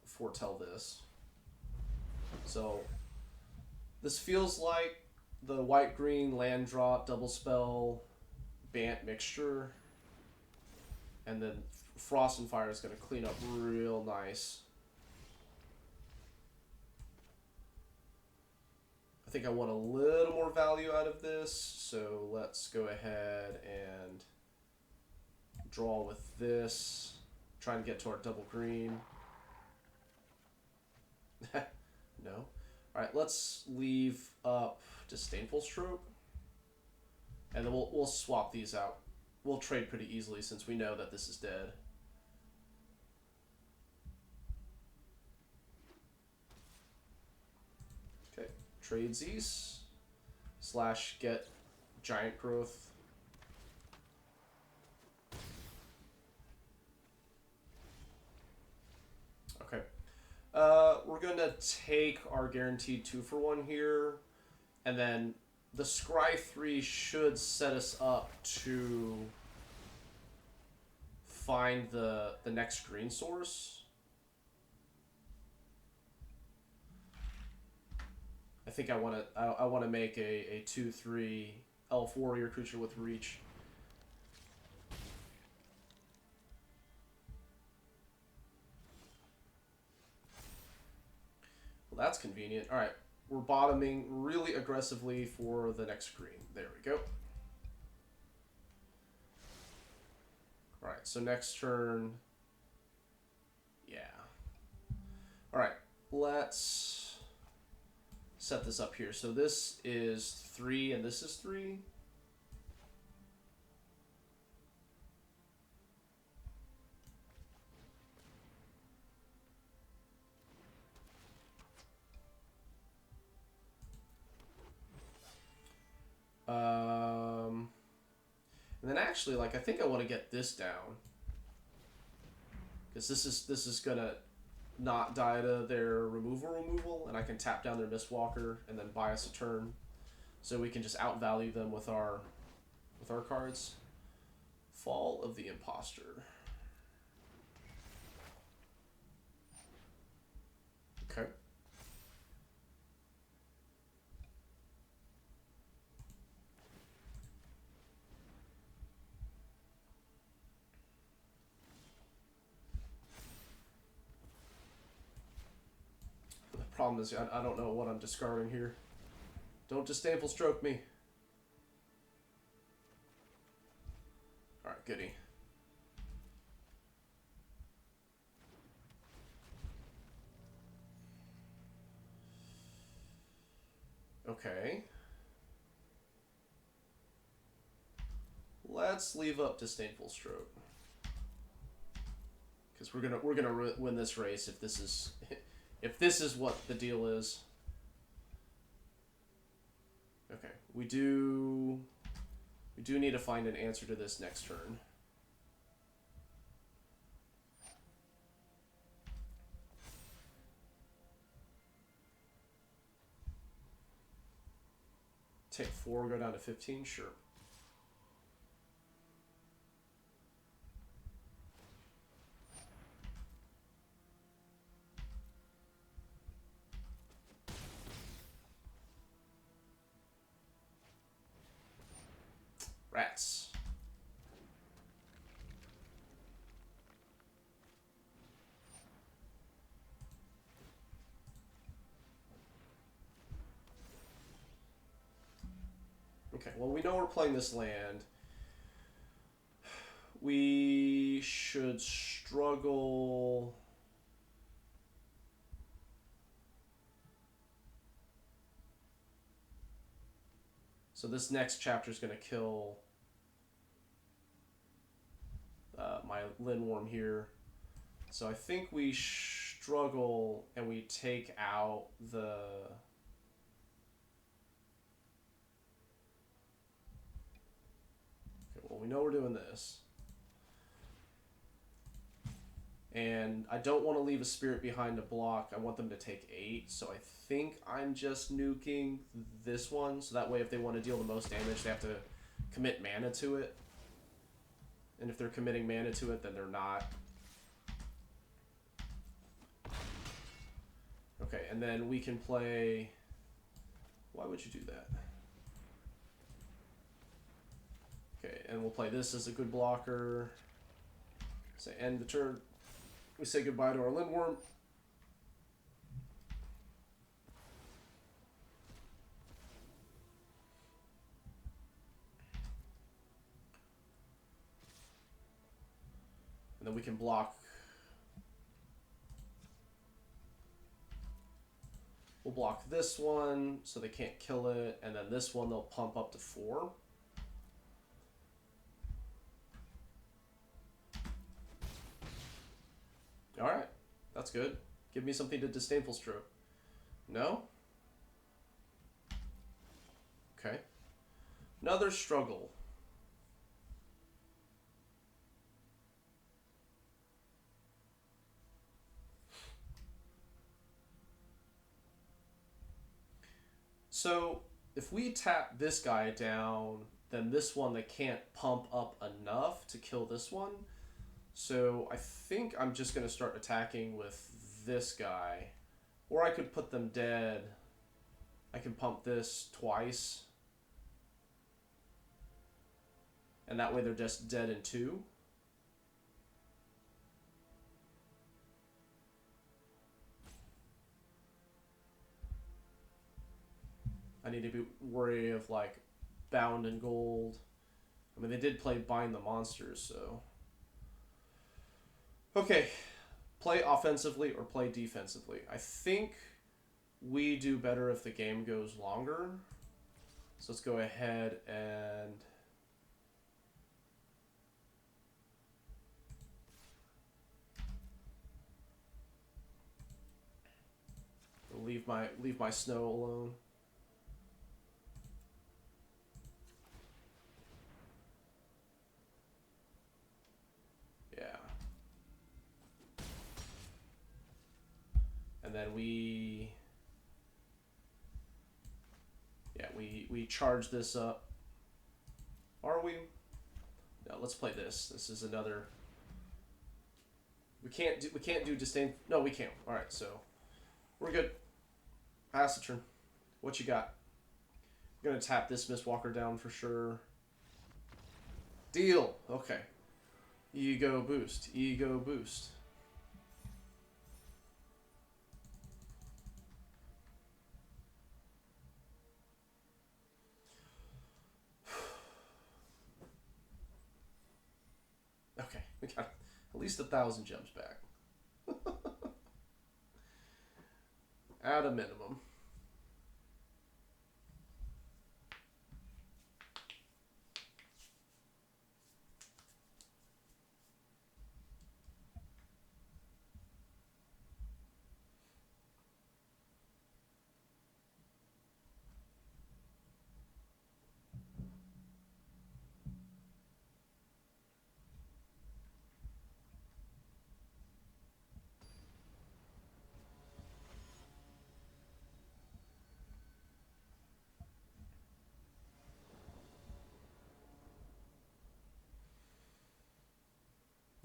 foretell this. So this feels like the white-green land drop, double spell, Bant mixture. And then Frost and Fire is going to clean up real nice. I think I want a little more value out of this, so let's go ahead and draw with this. Try and get to our double green. No. Alright, let's leave up Disdainful Stroke. And then we'll swap these out. We'll trade pretty easily since we know that this is dead. Okay, trade these. / get Giant Growth. Okay. We're going to take our guaranteed 2-for-1 here. And then the Scry 3 should set us up to find the next green source. I think I want to make a 2/3 elf warrior creature with reach. Well, that's convenient. All right, we're bottoming really aggressively for the next green. There we go. so next turn. Yeah. Alright, let's set this up here. So this is 3 and this is 3. And then actually, like, I think I want to get this down. Because this is gonna not die to their removal, and I can tap down their Mistwalker and then buy us a turn. So we can just outvalue them with our cards. Fall of the Imposter. Okay. The problem is I don't know what I'm discarding here. Don't disdainful stroke me. Alright, goody. Okay. Let's leave up disdainful stroke. Because we're gonna win this race if this is what the deal is. Okay, we do need to find an answer to this next turn. Take 4, go down to 15, sure. Rats. Okay, well, we know we're playing this land. We should struggle. So this next chapter is going to kill my Lindworm here. So I think we struggle and we take out the... Okay, well, we know we're doing this. And I don't want to leave a spirit behind to block. I want them to take 8. So I think I'm just nuking this one. So that way if they want to deal the most damage, they have to commit mana to it. And if they're committing mana to it, then they're not. Okay, and then we can play... Why would you do that? Okay, and we'll play this as a good blocker. Say end the turn. We say goodbye to our Lindworm. And then we can block. We'll block this one so they can't kill it. And then this one they'll pump up to 4. Alright, that's good. Give me something to disdainful stroke. No? Okay. Another struggle. So, if we tap this guy down, then this one they can't pump up enough to kill this one. So I think I'm just going to start attacking with this guy. Or I could put them dead. I can pump this twice. And that way they're just dead in 2. I need to be wary of, like, Bound in Gold. I mean, they did play Bind the Monsters, so... Okay, play offensively or play defensively. I think we do better if the game goes longer. So let's go ahead and leave my snow alone. Yeah. And then we charge this up. Are we? No, let's play this. This is another. We can't do disdain. No, we can't. All right, so we're good. Pass the turn. What you got? We're gonna tap this Mistwalker down for sure. Deal. Okay. Ego boost. Ego boost. Okay, we got at least 1,000 gems back. At a minimum.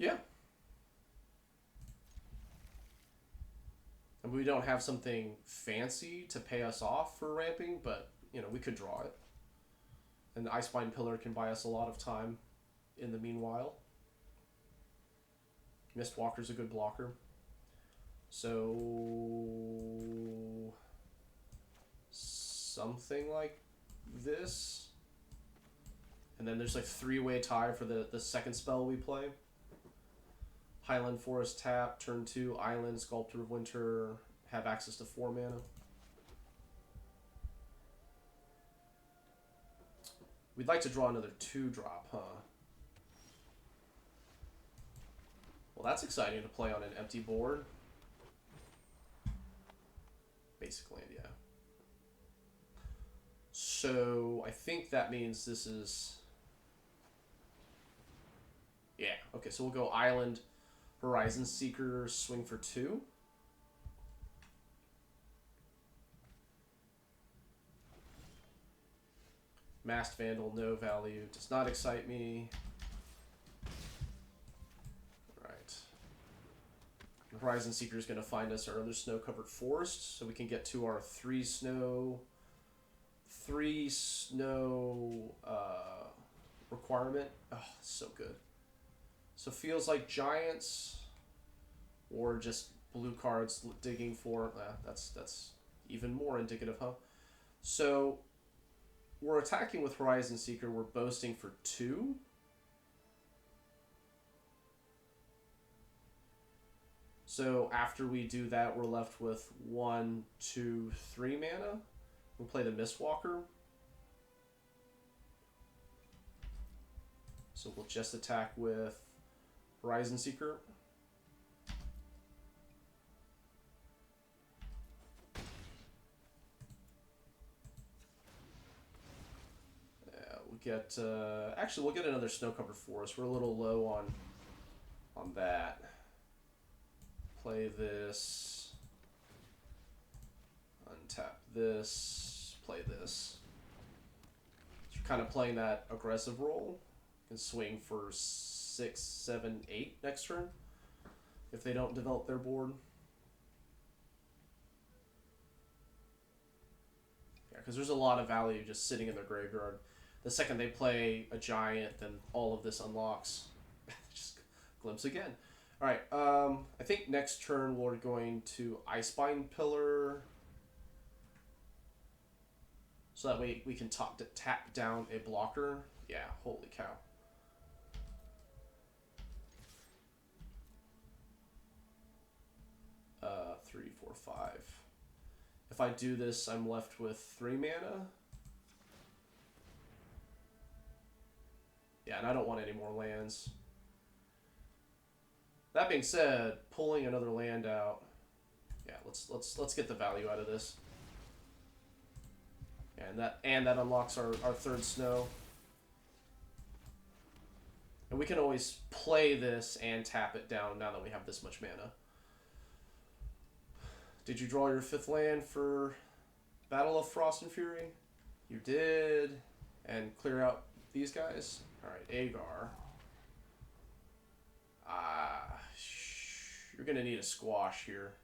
Yeah. And we don't have something fancy to pay us off for ramping, but you know we could draw it. And the Icespine Pillar can buy us a lot of time in the meanwhile. Mistwalker's a good blocker. So something like this. And then there's like 3-way tie for the second spell we play. Highland Forest tap, turn 2, Island, Sculptor of Winter, have access to 4 mana. We'd like to draw another 2-drop, huh? Well, that's exciting to play on an empty board. Basic land, yeah. So I think that means this is... Yeah, okay, so we'll go Island, Horizon Seeker, swing for 2. Masked Vandal, no value. Does not excite me. Alright. Horizon Seeker is going to find us our other snow-covered forest, so we can get to our 3 snow requirement. Oh, so good. So feels like giants or just blue cards digging for... that's even more indicative, huh? So we're attacking with Horizon Seeker. We're boasting for 2. So after we do that, we're left with 1, 2, 3 mana. We'll play the Mistwalker. So we'll just attack with Horizon Seeker. We'll get actually we'll get another snow-covered forest. We're a little low on that. Play this. Untap this. Play this. You're kind of playing that aggressive role. You can swing for 6, 7, 8 next turn if they don't develop their board. Yeah, because there's a lot of value just sitting in their graveyard. The second they play a giant, then all of this unlocks. Just glimpse again. All right. I think next turn we're going to Icespine Pillar, so that way we can tap down a blocker. Yeah. Holy cow. 5. If I do this, I'm left with 3 mana. Yeah, and I don't want any more lands. That being said, pulling another land out. Yeah, let's get the value out of this. And that unlocks our 3rd snow. And we can always play this and tap it down now that we have this much mana. Did you draw your 5th land for Battle of Frost and Fury? You did. And clear out these guys? Alright, Agar. You're going to need a squash here.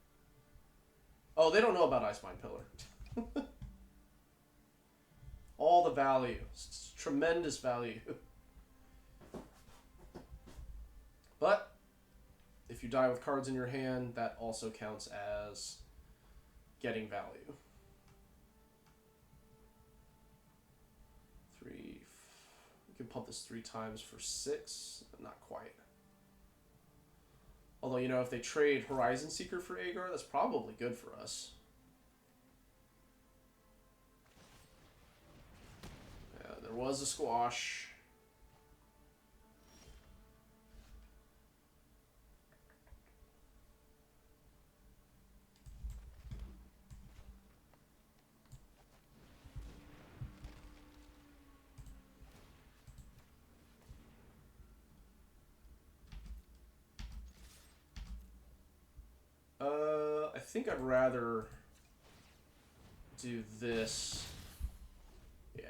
Oh, they don't know about Icebind Pillar. All the value. It's tremendous value. But if you die with cards in your hand, that also counts as getting value. 3. We can pump this 3 times for 6. Not quite. Although, you know, if they trade Horizon Seeker for Agar, that's probably good for us. Yeah, there was a squash. I think I'd rather do this. Yeah.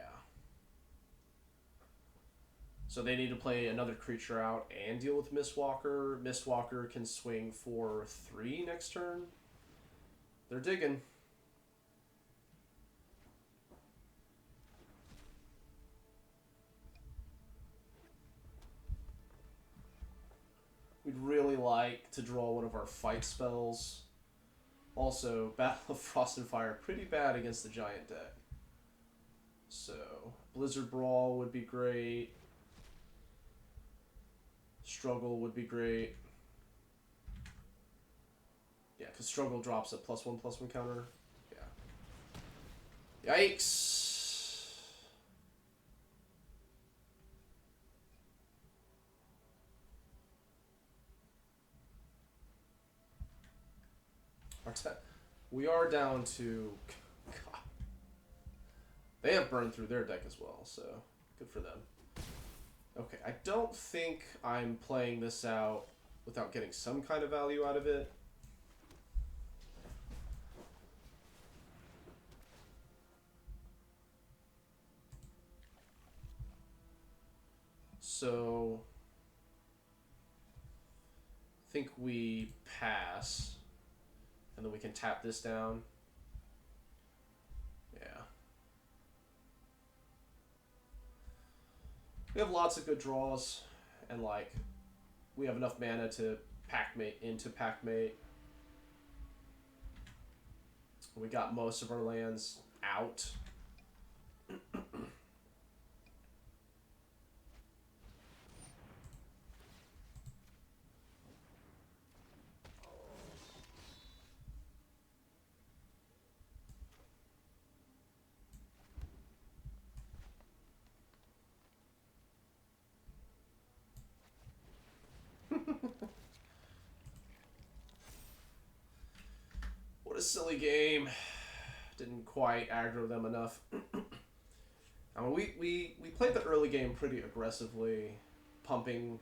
So they need to play another creature out and deal with Mistwalker. Mistwalker can swing for 3 next turn. They're digging. We'd really like to draw one of our fight spells. Also, Battle of Frost and Fire, pretty bad against the giant deck. So, Blizzard Brawl would be great. Struggle would be great. Yeah, because Struggle drops a +1/+1 counter. Yeah. Yikes! We are down to... God. They have burned through their deck as well, so good for them. Okay, I don't think I'm playing this out without getting some kind of value out of it. So... I think we pass. And then we can tap this down. Yeah. We have lots of good draws. And, like, we have enough mana to Packmate into Packmate. We got most of our lands out. What a silly game. Didn't quite aggro them enough. I mean, we played the early game pretty aggressively, pumping.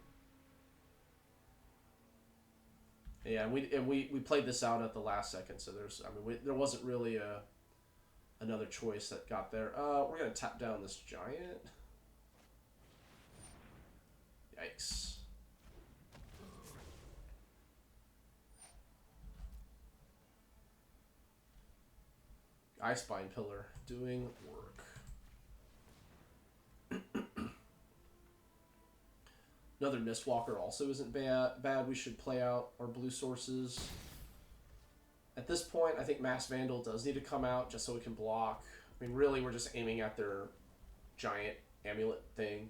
Yeah, and we played this out at the last second, so there wasn't really another choice that got there. We're gonna tap down this giant. Yikes. Icebind Pillar doing work. Another Mistwalker also isn't bad. We should play out our blue sources. At this point, I think Mass Vandal does need to come out just so we can block. I mean, really, we're just aiming at their giant amulet thing,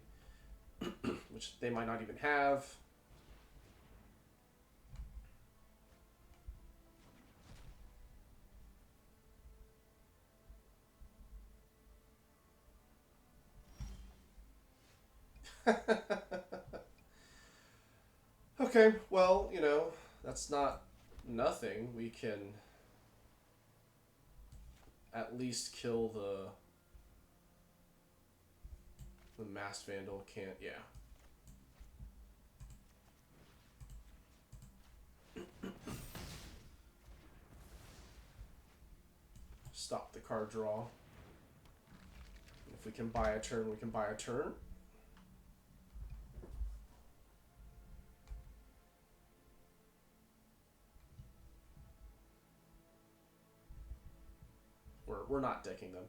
which they might not even have. Okay, well, you know, that's not nothing. We can at least kill the Masked Vandal. Can't, yeah. Stop the card draw. If we can buy a turn, we can buy a turn. We're not decking them.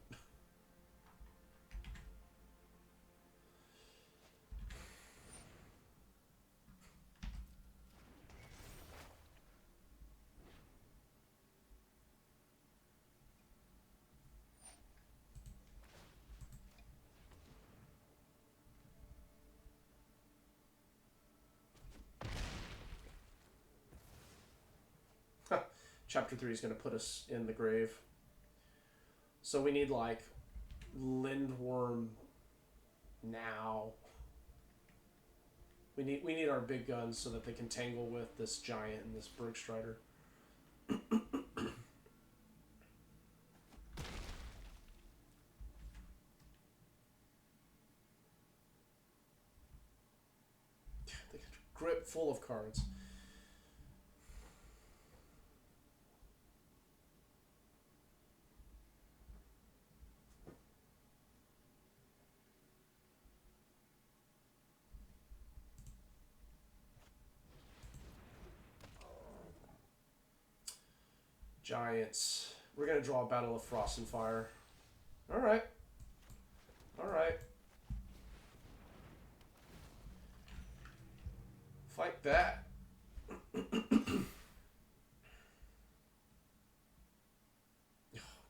Chapter 3 is going to put us in the grave. So we need, like, Lindworm now. We need our big guns so that they can tangle with this giant and this Bergstrider. Grip full of cards. Giants. We're going to draw a Battle of Frost and Fire. Alright. Alright. Fight that. Oh,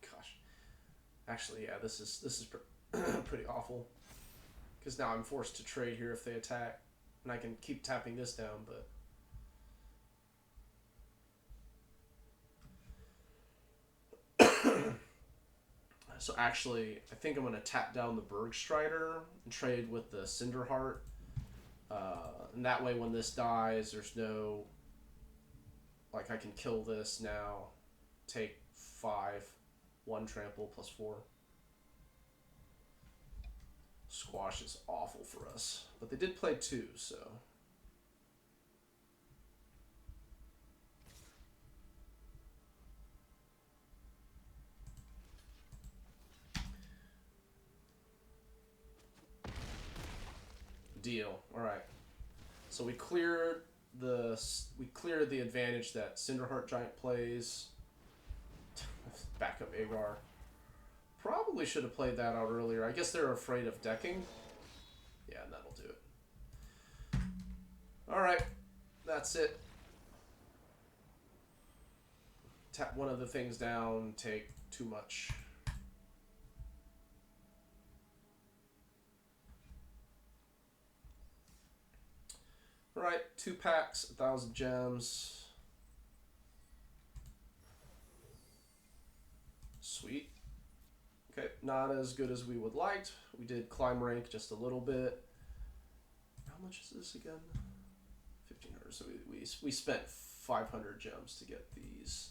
gosh. Actually, yeah, this is pretty awful. Because now I'm forced to trade here if they attack. And I can keep tapping this down, but... So actually, I think I'm going to tap down the Bergstrider and trade with the Cinderheart. And that way when this dies, there's no... Like, I can kill this now, take 5, 1 trample plus 4. Squash is awful for us. But they did play 2, so... Deal. Alright. So we cleared the advantage that Cinderheart Giant plays. Backup Agar. Probably should have played that out earlier. I guess they're afraid of decking. Yeah, that'll do it. Alright. That's it. Tap one of the things down, take too much. Alright, 2 packs, 1,000 gems. Sweet. Okay, not as good as we would like. We did climb rank just a little bit. How much is this again? 1,500. So we spent 500 gems to get these.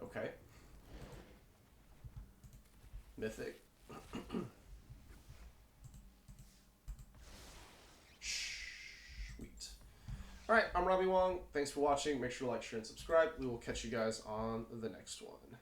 Okay. Mythic. Sweet. Alright, I'm Robbie Wong. Thanks for watching. Make sure to like, share, and subscribe. We will catch you guys on the next one.